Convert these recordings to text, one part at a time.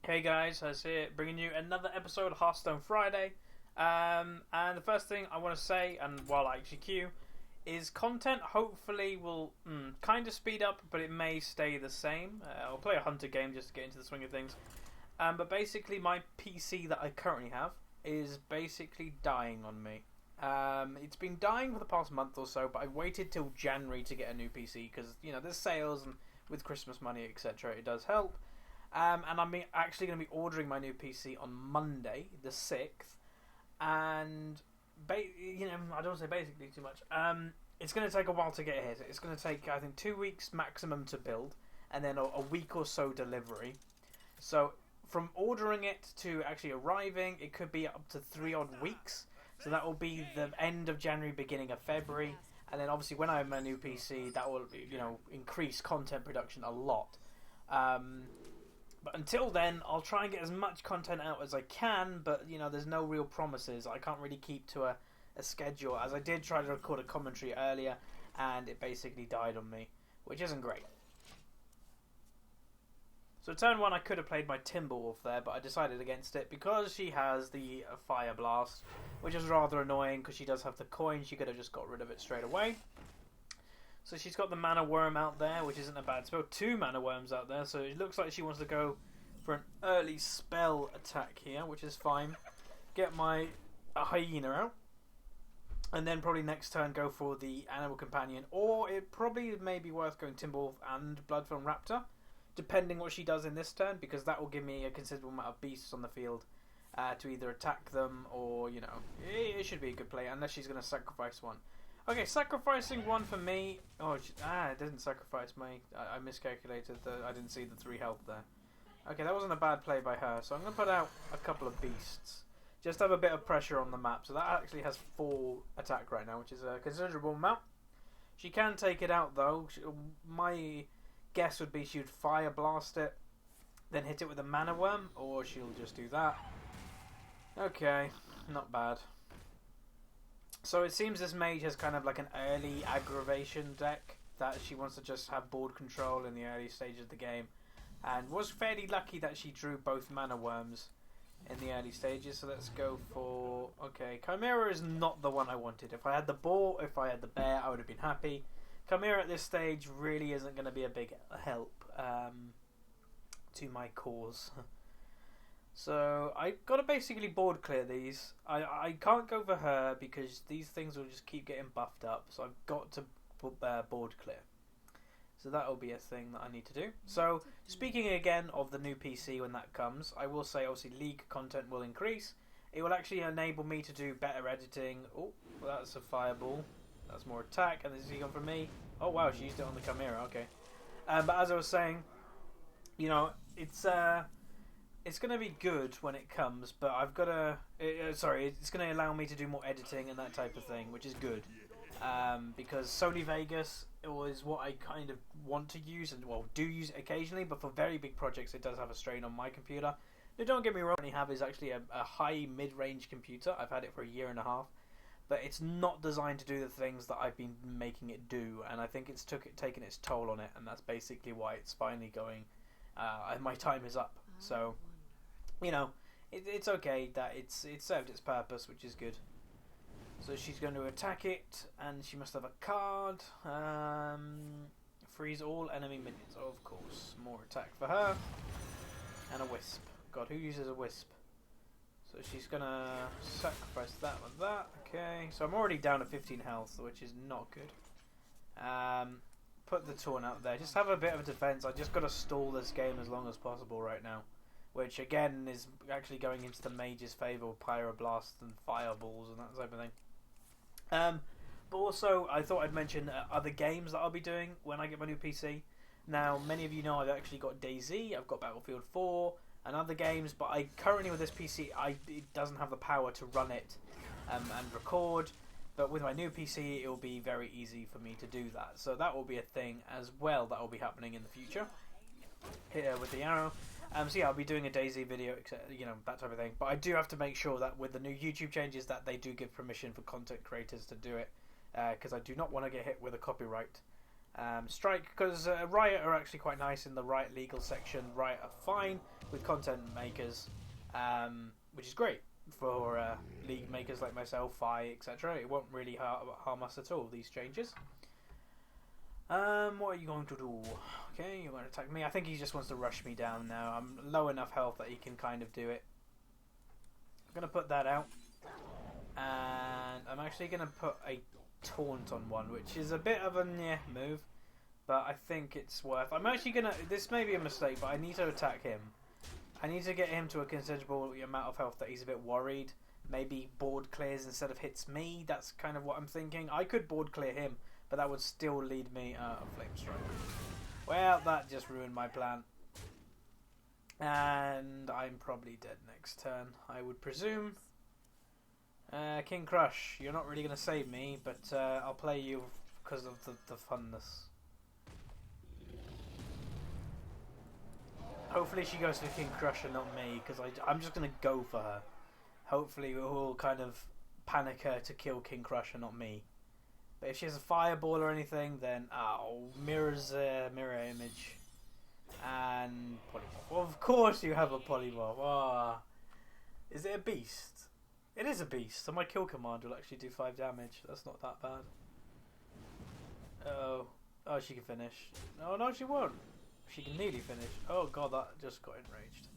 Hey guys, Huzz here, bringing you another episode of Hearthstone Friday. And the first thing I want to say, and while I actually queue, is content hopefully will kind of speed up, but it may stay the same. I'll play a hunter game just to get into the swing of things. But basically, my PC that I currently have is basically dying on me. It's been dying for the past month or so, but I waited till January to get a new PC because there's sales and with Christmas money, etc. It does help. And I'm actually going to be ordering my new PC on Monday, the 6th. And, I don't want to say basically too much. It's going to take a while to get here. It's going to take, I think, 2 weeks maximum to build. And then a week or so delivery. So, from ordering it to actually arriving, it could be up to 3 odd weeks. So that will be the end of January, beginning of February. And then obviously when I have my new PC, that will, increase content production a lot. But until then, I'll try and get as much content out as I can, but, there's no real promises. I can't really keep to a schedule, as I did try to record a commentary earlier, and it basically died on me, which isn't great. So turn 1, I could have played my Timberwolf there, but I decided against it because she has the Fire Blast, which is rather annoying because she does have the coin. She could have just got rid of it straight away. So she's got the Mana Worm out there, which isn't a bad spell. 2 Mana Worms out there, so it looks like she wants to go for an early spell attack here, which is fine. Get my Hyena out. And then probably next turn go for the Animal Companion. Or it probably may be worth going Timberwolf and Bloodfilm Raptor, depending what she does in this turn, because that will give me a considerable amount of beasts on the field to either attack them or, it should be a good play, unless she's going to sacrifice one. Okay, sacrificing one for me. Oh, it didn't sacrifice me. I miscalculated. I didn't see the 3 health there. Okay, that wasn't a bad play by her. So I'm going to put out a couple of beasts. Just have a bit of pressure on the map. So that actually has 4 attack right now, which is a considerable amount. She can take it out, though. My guess would be she would Fire Blast it, then hit it with a Mana Worm, or she'll just do that. Okay, not bad. So it seems this mage has kind of like an early aggravation deck that she wants to just have board control in the early stage of the game, and was fairly lucky that she drew both Mana Worms in the early stages. So let's go for... Okay, Chimera is not the one I wanted. If I had the boar, if I had the bear, I would have been happy. Chimera at this stage really isn't going to be a big help to my cause. So I've got to basically board clear these. I can't go for her because these things will just keep getting buffed up. So I've got to board clear. So that will be a thing that I need to do. So speaking again of the new PC when that comes, I will say obviously League content will increase. It will actually enable me to do better editing. Oh, well, that's a fireball. That's more attack. And this is gone from me. Oh wow, she used it on the Chimera. Okay. But as I was saying, it's going to be good when it comes, but I've got to... it's going to allow me to do more editing and that type of thing, which is good. Because Sony Vegas is what I kind of want to use, and do use it occasionally, but for very big projects it does have a strain on my computer. Now, don't get me wrong, what I have is actually a high mid-range computer. I've had it for a year and a half, but it's not designed to do the things that I've been making it do, and I think it's taken its toll on it, and that's basically why it's finally going... my time is up, so... it's okay that it's served its purpose, which is good. So she's going to attack it, and she must have a card. Freeze all enemy minions, of course. More attack for her. And a wisp. God, who uses a wisp? So she's going to sacrifice that with that. Okay, so I'm already down to 15 health, which is not good. Put the taunt out there. Just have a bit of a defense. I just got to stall this game as long as possible right now. Which again is actually going into the mage's favour with Pyroblast and Fireballs and that type of thing. But also, I thought I'd mention other games that I'll be doing when I get my new PC. Now, many of you know I've actually got DayZ, I've got Battlefield 4 and other games, but I currently with this PC, it doesn't have the power to run it and record. But with my new PC, it will be very easy for me to do that. So that will be a thing as well that will be happening in the future. Here with the arrow. So yeah, I'll be doing a DayZ video, that type of thing. But I do have to make sure that with the new YouTube changes that they do give permission for content creators to do it, because I do not want to get hit with a copyright Strike, because Riot are actually quite nice in the Riot legal section. Riot are fine with content makers, which is great for league makers like myself, Fi, etc. It won't really harm us at all, these changes. What are you going to do? Okay, you're going to attack me. I think he just wants to rush me down now. I'm low enough health that he can kind of do it. I'm going to put that out. And I'm actually going to put a taunt on one, which is a bit of a move, but I think it's worth. I'm actually going to... This may be a mistake, but I need to attack him. I need to get him to a considerable amount of health that he's a bit worried. Maybe board clears instead of hits me. That's kind of what I'm thinking. I could board clear him, but that would still lead me a flame strike. Well, that just ruined my plan. And I'm probably dead next turn, I would presume. King Crush, you're not really going to save me, but I'll play you because of the funness. Hopefully she goes for King Crush and not me, because I'm just going to go for her. Hopefully we'll kind of panic her to kill King Crush and not me. But if she has a fireball or anything, then mirror image and polymorph. Well, of course you have a polymorph. Oh. Is it a beast? It is a beast. So my kill command will actually do 5 damage. That's not that bad. Oh, she can finish. Oh no, she won't. She can nearly finish. Oh god, that just got enraged.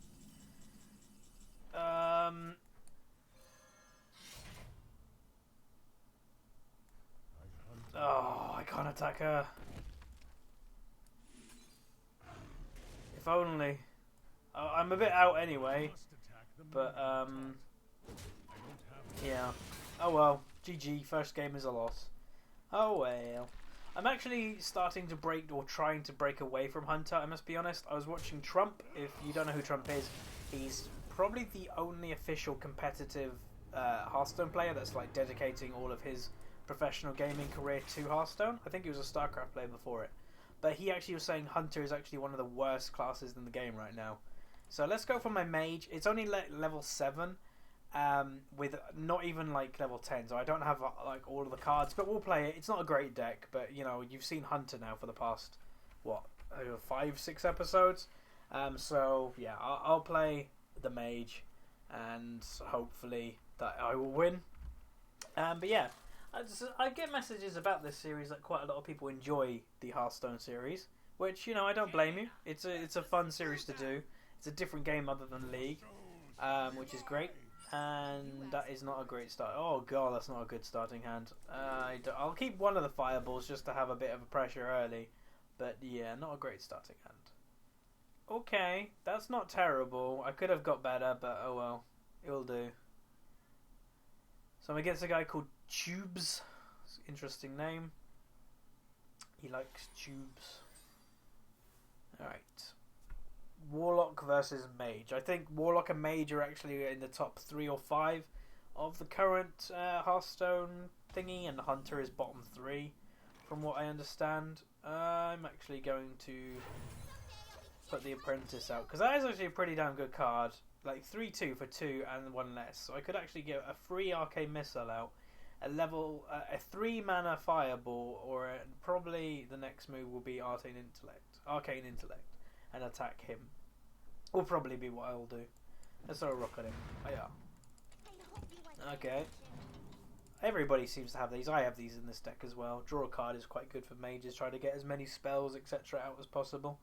Oh, I can't attack her. If only. I'm a bit out anyway. But, yeah. Oh well. GG. First game is a loss. Oh well. I'm actually starting to break, or trying to break away from Hunter, I must be honest. I was watching Trump. If you don't know who Trump is, he's probably the only official competitive Hearthstone player that's like dedicating all of his professional gaming career to Hearthstone. I think he was a StarCraft player before it. But he actually was saying Hunter is actually one of the worst classes in the game right now. So let's go for my Mage. It's only level 7. With not even like level 10, so I don't have like all of the cards, but we'll play it. It's not a great deck, but you know, you've seen Hunter now for the past 5-6 episodes, so yeah, I'll play the Mage and hopefully that I will win. But yeah, I get messages about this series that quite a lot of people enjoy the Hearthstone series, which, you know, I don't blame you. It's a fun series to do. It's a different game other than League, which is great. And that is not a great start. Oh god, that's not a good starting hand. I'll keep one of the fireballs just to have a bit of a pressure early. But yeah, not a great starting hand. Okay, that's not terrible. I could have got better, but oh well. It'll do. So I'm against a guy called Tubes. Interesting name. He likes tubes. Alright. Warlock versus Mage. I think Warlock and Mage are actually in the top 3 or 5 of the current Hearthstone thingy, and Hunter is bottom 3 from what I understand. I'm actually going to put the Apprentice out, because that is actually a pretty damn good card. Like 3/2 for 2 and 1 less. So I could actually get a free Arcane Missile out, a 3 mana Fireball, or probably the next move will be Arcane Intellect. And attack him. Will probably be what I'll do. Let's throw a rock at him. Oh yeah. Okay. Everybody seems to have these. I have these in this deck as well. Draw a card is quite good for mages. Try to get as many spells, etc. out as possible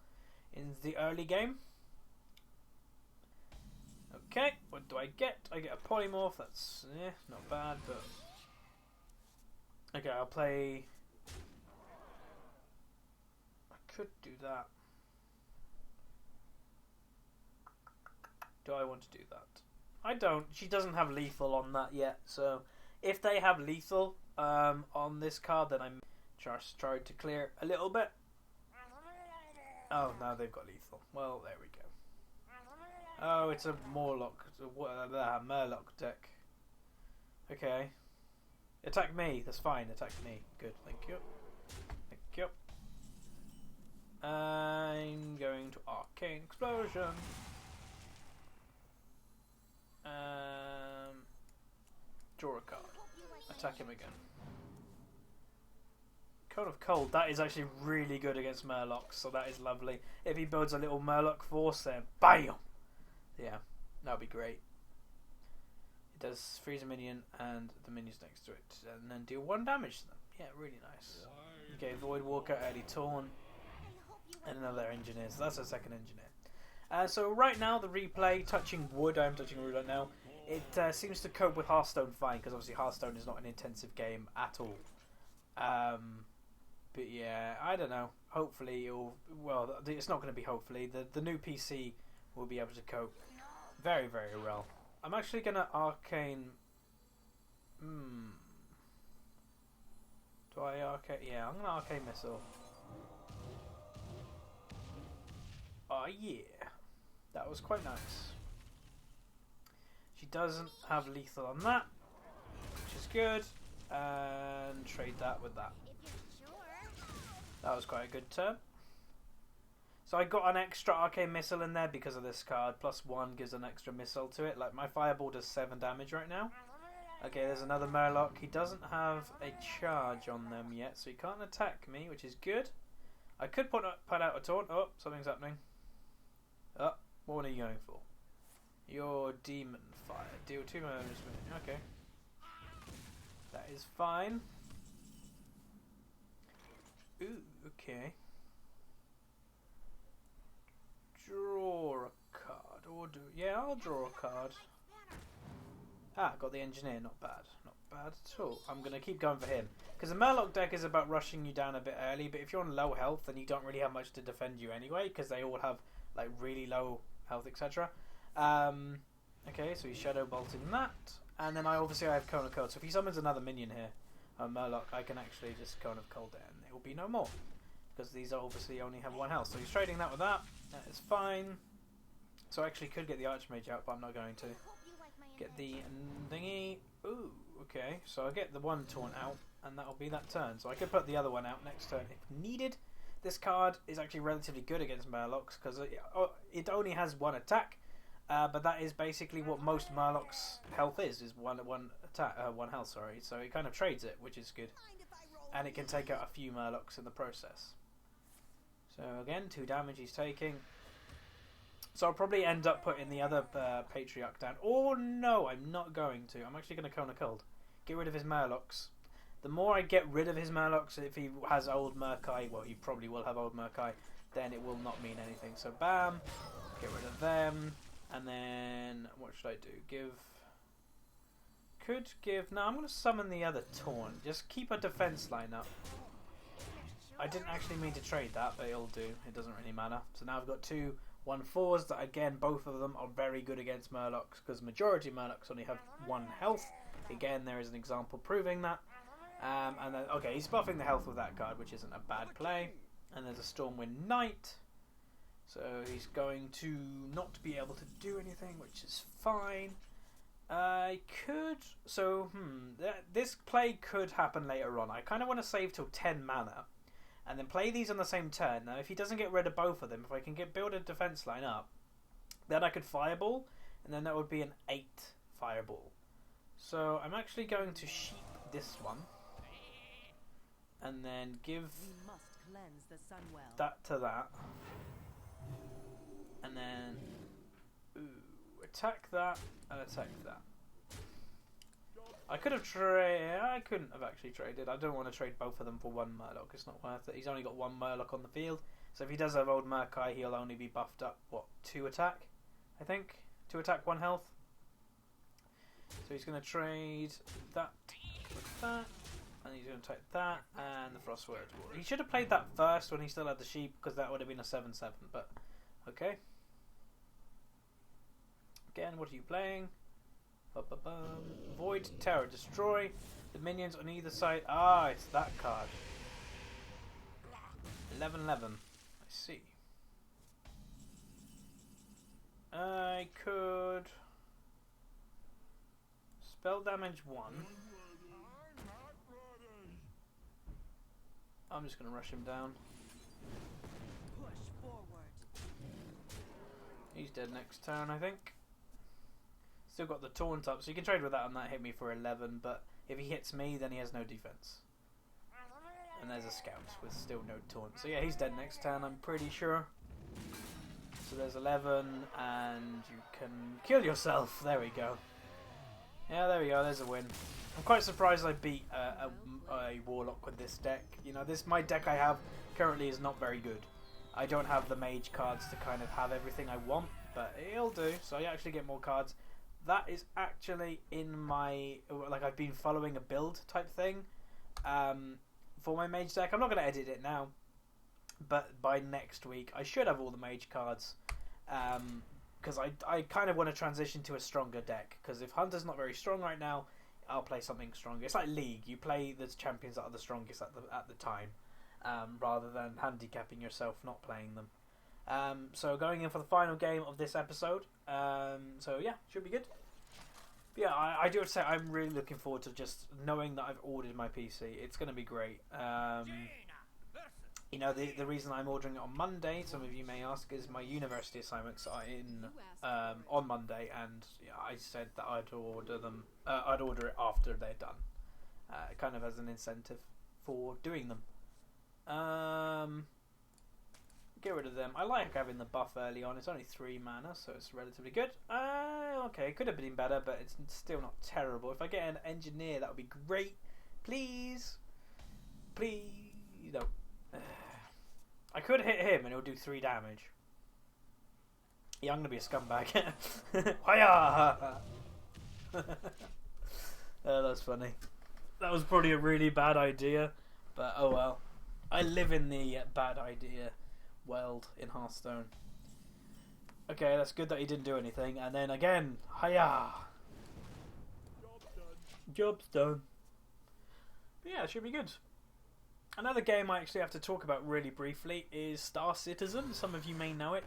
in the early game. Okay, what do I get? I get a Polymorph. That's not bad, but okay, I'll play. I could do that. Do I want to do that? I don't. She doesn't have lethal on that yet, so if they have lethal on this card, then I'm just trying to clear a little bit. Oh, now they've got lethal. Well, there we go. Oh, it's a Murloc deck. Okay. Attack me. That's fine. Attack me. Good. Thank you. Thank you. I'm going to Arcane Explosion. Draw a card. Attack him again. Cone of Cold, that is actually really good against Murlocs, so that is lovely. If he builds a little Murloc force, then BAM! Yeah, that would be great. It does freeze a minion and the minions next to it, and then deal 1 damage to them. Yeah, really nice. Okay, Void Walker, early Taunt, and another Engineer, so that's our second Engineer. So right now, the replay, touching wood, I'm touching wood right now, it seems to cope with Hearthstone fine, because obviously Hearthstone is not an intensive game at all. But yeah, I don't know. Hopefully, well, it's not going to be hopefully. The new PC will be able to cope very, very well. I'm actually going to Arcane... Do I Arcane... Yeah, I'm going to Arcane Missile. Oh yeah. That was quite nice. She doesn't have lethal on that, which is good. And trade that with that. That was quite a good turn. So I got an extra Arcane Missile in there because of this card. +1 gives an extra missile to it. Like my Fireball does 7 damage right now. Okay, there's another Murloc. He doesn't have a charge on them yet, so he can't attack me, which is good. I could put out a taunt. Oh, something's happening. Oh, what are you going for? Your Demon Fire. Deal 2 damage. Okay. That is fine. Ooh, okay. Draw a card. Or do... Yeah, I'll draw a card. Ah, got the Engineer. Not bad. Not bad at all. I'm going to keep going for him. Because the Murloc deck is about rushing you down a bit early, but if you're on low health, then you don't really have much to defend you anyway, because they all have like really low health, etc. Okay, so he's Shadow Bolting that. And then I have Cone of Cold. So if he summons another minion here, Murloc, I can actually just Cone of Cold it, and it will be no more. Because these obviously only have 1 health. So he's trading that with that. That is fine. So I actually could get the Archmage out, but I'm not going to. Get the thingy. Ooh, okay. So I get the 1 taunt out, and that will be that turn. So I could put the other one out next turn if needed. This card is actually relatively good against Murlocs, because it only has 1 attack. But that is basically what most Murlocs' health is one attack, 1 health, sorry. So it kind of trades it, which is good. And it can take out a few Murlocs in the process. So again, 2 damage he's taking. So I'll probably end up putting the other Patriarch down. Or no, I'm not going to. I'm actually going to Cone of Cold. Get rid of his Murlocs. The more I get rid of his Murlocs, if he has old Murkai, well, he probably will have old Murkai, then it will not mean anything. So bam, get rid of them. And then, what should I do? No, I'm going to summon the other Taunt. Just keep a defense line up. I didn't actually mean to trade that, but it'll do. It doesn't really matter. So now I've got 2 1/4s that, again, both of them are very good against Murlocs, because majority of Murlocs only have 1 health. Again, there is an example proving that. And then, okay, he's buffing the health with that card, which isn't a bad play. And there's a Stormwind Knight. So he's going to not be able to do anything, which is fine. I could... So, this play could happen later on. I kind of want to save till 10 mana. And then play these on the same turn. Now, if he doesn't get rid of both of them, if I can build a defense line up, then I could Fireball. And then that would be an 8 Fireball. So I'm actually going to sheep this one. And then give that to that. And then attack that and attack that. I could have I couldn't have actually traded. I don't want to trade both of them for 1 Murloc. It's not worth it. He's only got 1 Murloc on the field. So if he does have old Murkai, he'll only be buffed up, 2 attack? I think? 2 attack, 1 health. So he's going to trade that with that. And he's going to take that and the Frostword. He should have played that first when he still had the sheep, because that would have been a 7/7. But, okay. Again, what are you playing? Void Terror. Destroy the minions on either side. Ah, it's that card. 11/11. I see. I could... Spell damage 1. I'm just going to rush him down. Push forward. He's dead next turn, I think. Still got the taunt up, so you can trade with that and that hit me for 11, but if he hits me, then he has no defense. And there's a scout with still no taunt. So yeah, he's dead next turn, I'm pretty sure. So there's 11, and you can kill yourself. There we go. Yeah, there we go. There's a win. I'm quite surprised I beat a warlock with this deck. You know, my deck I have currently is not very good. I don't have the mage cards to kind of have everything I want, but it'll do. So I actually get more cards. That is actually in my, like, I've been following a build type thing for my mage deck. I'm not going to edit it now, but by next week I should have all the mage cards, because I kind of want to transition to a stronger deck, because if Hunter's not very strong right now, I'll play something stronger. It's like League, you play the champions that are the strongest at the time, rather than handicapping yourself not playing them. So going in for the final game of this episode, so yeah, should be good. But yeah, I do have to say I'm really looking forward to just knowing that I've ordered my PC. It's going to be great. You know, the reason I'm ordering it on Monday, some of you may ask, is my university assignments are in on Monday, and yeah, I said that I'd order them. I'd order it after they're done, kind of as an incentive for doing them. Get rid of them. I like having the buff early on. It's only 3 mana, so it's relatively good. Okay, it could have been better, but it's still not terrible. If I get an engineer, that would be great. Please. Please. No. I could hit him and it'll do 3 damage. Yeah, I'm going to be a scumbag. Hiya! That's funny. That was probably a really bad idea, but oh well. I live in the bad idea world in Hearthstone. Okay, that's good that he didn't do anything. And then again, hiya! Job's done. But yeah, it should be good. Another game I actually have to talk about really briefly is Star Citizen. Some of you may know it.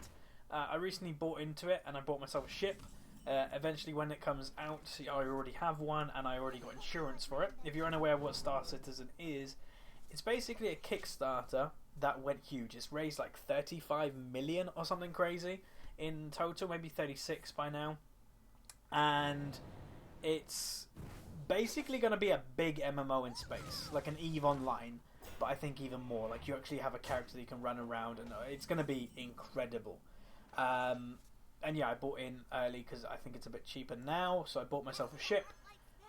I recently bought into it and I bought myself a ship. Eventually when it comes out, I already have one and I already got insurance for it. If you're unaware of what Star Citizen is, it's basically a Kickstarter that went huge. It's raised like 35 million or something crazy in total, maybe 36 by now. And it's basically going to be a big MMO in space, like an EVE Online, but I think even more. Like, you actually have a character that you can run around, and it's going to be incredible. And yeah, I bought in early because I think it's a bit cheaper now, so I bought myself a ship,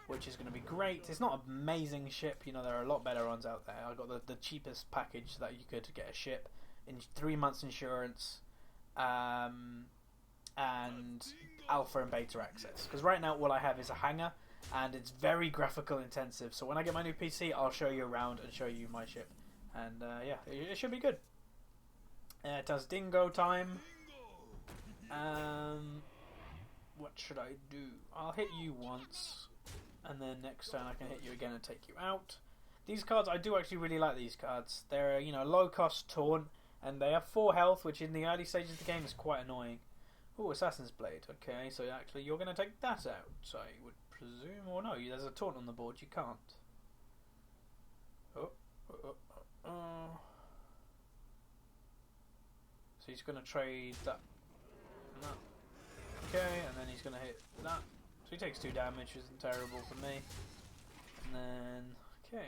which is going to be great. It's not an amazing ship, you know, there are a lot better ones out there. I got the cheapest package that you could get a ship, in 3 months insurance, and alpha and beta access. Because right now all I have is a hangar, and it's very graphical intensive. So when I get my new PC, I'll show you around and show you my ship. And yeah, it should be good. It has dingo time. What should I do? I'll hit you once, and then next turn I can hit you again and take you out. These cards, I do actually really like these cards. They're, you know, low cost taunt, and they have 4 health, which in the early stages of the game is quite annoying. Oh, Assassin's Blade. Okay, so actually you're going to take that out, so I would presume, or no, there's a taunt on the board, you can't. So he's going to trade that. No. Okay, and then he's going to hit that. So he takes 2 damage, which isn't terrible for me. And then, okay.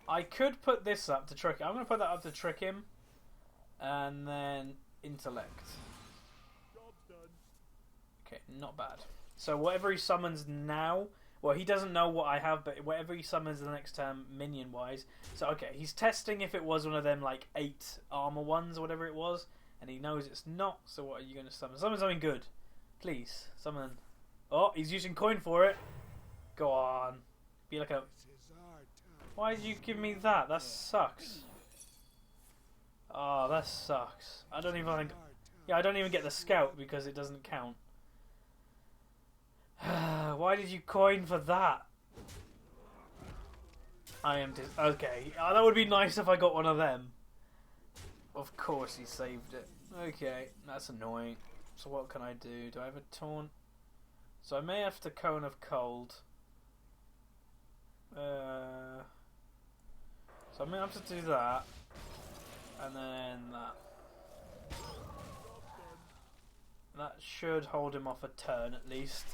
I could put this up to trick him. I'm going to put that up to trick him. And then intellect. Okay, not bad. So whatever he summons now, well, he doesn't know what I have, but whatever he summons the next turn, minion-wise. So, okay, he's testing if it was one of them, like, 8 armor ones or whatever it was. And he knows it's not, so what are you going to summon? Summon something good. Please, summon. Oh, he's using coin for it. Go on. Be like a... Why did you give me that? That sucks. Oh, that sucks. I don't even think... Yeah, I don't even get the scout because it doesn't count. Why did you coin for that? I am okay. That would be nice if I got one of them. Of course he saved it. Okay, that's annoying. So what can I do? Do I have a taunt? So I may have to Cone of Cold. So I may have to do that. And then that. That should hold him off a turn at least.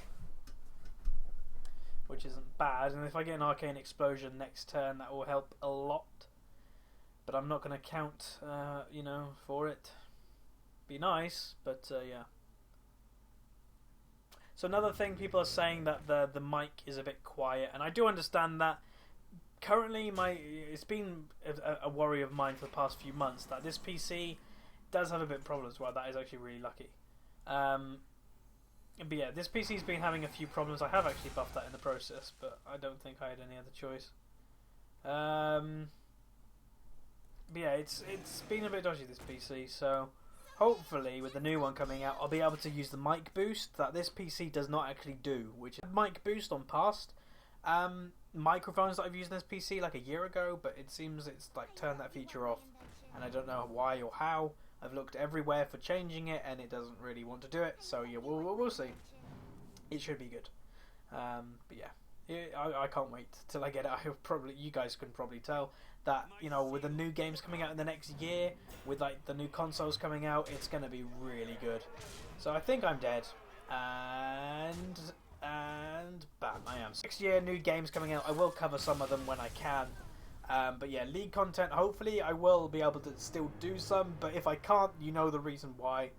which isn't bad. And if I get an Arcane Explosion next turn, that will help a lot. But I'm not going to count, for it. Be nice, but yeah. So another thing, people are saying that the mic is a bit quiet, and I do understand that. Currently, it's been a worry of mine for the past few months that this PC does have a bit of problems. Well, that is actually really lucky. But yeah, this PC's been having a few problems. I have actually buffed that in the process, but I don't think I had any other choice. But yeah, it's been a bit dodgy, this PC, so hopefully with the new one coming out, I'll be able to use the mic boost that this PC does not actually do, which is mic boost on past microphones that I've used in this PC like a year ago, but it seems it's like turned that feature off, and I don't know why or how. I've looked everywhere for changing it, and it doesn't really want to do it. So yeah, we'll see. It should be good. But yeah, I can't wait till I get it. You guys can probably tell that with the new games coming out in the next year, with like the new consoles coming out, it's gonna be really good. So I think I'm dead, and bam, I am. Next year, new games coming out. I will cover some of them when I can. But yeah, League content, hopefully I will be able to still do some, but if I can't, you know the reason why.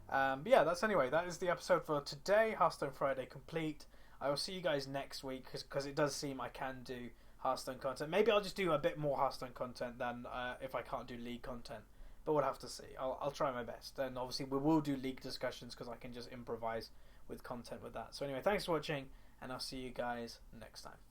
But yeah, that is the episode for today. Hearthstone Friday complete. I will see you guys next week, because it does seem I can do Hearthstone content. Maybe I'll just do a bit more Hearthstone content than if I can't do League content, but we'll have to see. I'll try my best, and obviously we will do League discussions, because I can just improvise with content with that. So anyway, thanks for watching, and I'll see you guys next time.